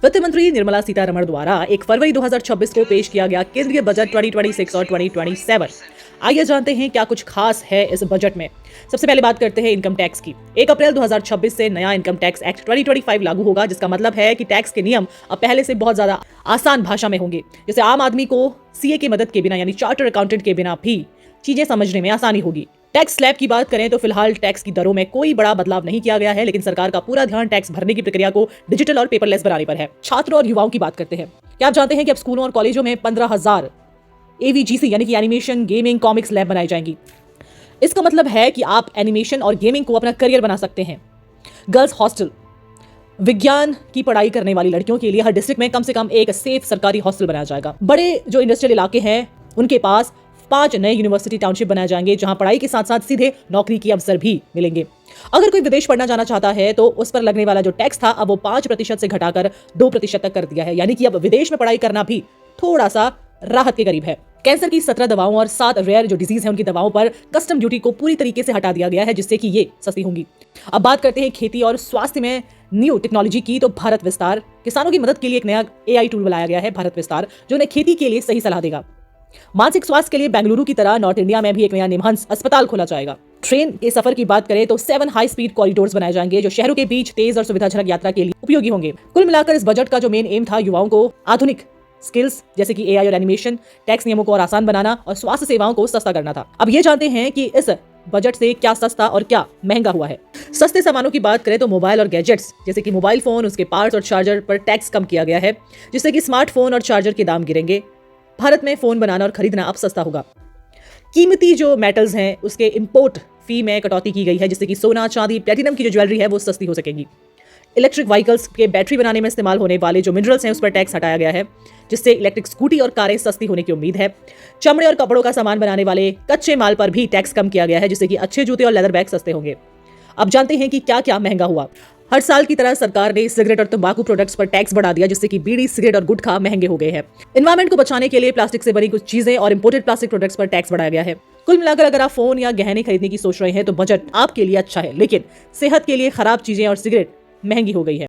वित्त मंत्री निर्मला सीतारमण द्वारा 1 फरवरी 2026 को पेश किया गया केंद्रीय बजट 2026 और 2027। आइए जानते हैं क्या कुछ खास है इस बजट में। सबसे पहले बात करते हैं इनकम टैक्स की। 1 अप्रैल 2026 से नया इनकम टैक्स एक्ट 2025 लागू होगा, जिसका मतलब है कि टैक्स के नियम अब पहले से बहुत ज्यादा आसान भाषा में होंगे, जिससे आम आदमी को सीए की मदद के बिना यानी चार्टर्ड अकाउंटेंट के बिना भी चीजें समझने में आसानी होगी। टैक्स स्लैब की बात करें तो फिलहाल टैक्स की दरों में कोई बड़ा बदलाव नहीं किया गया है, लेकिन सरकार का पूरा ध्यान टैक्स भरने की प्रक्रिया को डिजिटल और पेपरलेस बनाने पर है। छात्रों और युवाओं की बात करते हैं। क्या आप जानते हैं कि अब स्कूलों और कॉलेजों में 15,000 AVGC यानी कि एनिमेशन, गेमिंग, कॉमिक्स लैब बनाई जाएंगी। इसका मतलब है कि आप एनिमेशन और गेमिंग को अपना करियर बना सकते हैं। गर्ल्स हॉस्टल, विज्ञान की पढ़ाई करने वाली लड़कियों के लिए हर डिस्ट्रिक्ट में कम से कम एक सेफ सरकारी हॉस्टल बनाया जाएगा। बड़े जो इंडस्ट्रियल इलाके हैं उनके पास 5 नए यूनिवर्सिटी टाउनशिप बनाए जाएंगे, जहां पढ़ाई के साथ साथ सीधे नौकरी के अवसर भी मिलेंगे। अगर कोई विदेश पढ़ना जाना चाहता है तो उस पर लगने वाला जो टैक्स था अब वो 5% से घटाकर 2% तक कर दिया है, यानी कि अब विदेश में पढ़ाई करना भी थोड़ा सा राहत के करीब है। कैंसर की 17 दवाओं और 7 रेयर जो डिजीज है उनकी दवाओं पर कस्टम ड्यूटी को पूरी तरीके से हटा दिया गया है, जिससे कि ये सस्ती होंगी। अब बात करते हैं खेती और स्वास्थ्य में न्यू टेक्नोलॉजी की, तो भारत विस्तार किसानों की मदद के लिए एक नया AI टूल बनाया गया है, भारत विस्तार, जो उन्हें खेती के लिए सही सलाह देगा। मानसिक स्वास्थ्य के लिए बेंगलुरु की तरह नॉर्थ इंडिया में भी एक नया निमहंस अस्पताल खोला जाएगा। ट्रेन के सफर की बात करें तो 7 हाई स्पीड कॉरिडोर्स बनाए जाएंगे, जो शहरों के बीच तेज और सुविधाजनक यात्रा के लिए उपयोगी होंगे। कुल मिलाकर इस बजट का जो मेन एम था युवाओं को आधुनिक स्किल्स जैसे कि AI और एनिमेशन, टैक्स नियमों को और आसान बनाना और स्वास्थ्य सेवाओं को सस्ता करना था। अब ये जानते हैं कि इस बजट से क्या सस्ता और क्या महंगा हुआ है। सस्ते सामानों की बात करें तो मोबाइल और गैजेट्स जैसे कि मोबाइल फोन, उसके पार्ट्स और चार्जर पर टैक्स कम किया गया है, जिससे कि स्मार्टफोन और चार्जर के दाम गिरेंगे। भारत में फोन बनाना और खरीदना अब सस्ता होगा। कीमती जो मेटल्स हैं उसके इंपोर्ट फी में कटौती की गई है, जिससे कि सोना, चांदी, प्लेटिनम की जो ज्वेलरी है वो सस्ती हो सकेगी। इलेक्ट्रिक व्हीकल्स के बैटरी बनाने में इस्तेमाल होने वाले जो मिनरल्स हैं उस पर टैक्स हटाया गया है, जिससे इलेक्ट्रिक स्कूटी और कारें सस्ती होने की उम्मीद है। चमड़े और कपड़ों का सामान बनाने वाले कच्चे माल पर भी टैक्स कम किया गया है, जिससे कि अच्छे जूते और लेदर बैग सस्ते होंगे। अब जानते हैं कि क्या क्या महंगा हुआ। हर साल की तरह सरकार ने सिगरेट और तंबाकू प्रोडक्ट्स पर टैक्स बढ़ा दिया, जिससे कि बीड़ी, सिगरेट और गुटखा महंगे हो गए हैं। एनवायरमेंट को बचाने के लिए प्लास्टिक से बनी कुछ चीजें और इंपोर्टेड प्लास्टिक प्रोडक्ट्स पर टैक्स बढ़ाया गया है। कुल मिलाकर अगर आप फोन या गहने खरीदने की सोच रहे हैं तो बजट आपके लिए अच्छा है, लेकिन सेहत के लिए खराब चीजें और सिगरेट महंगी हो गई है।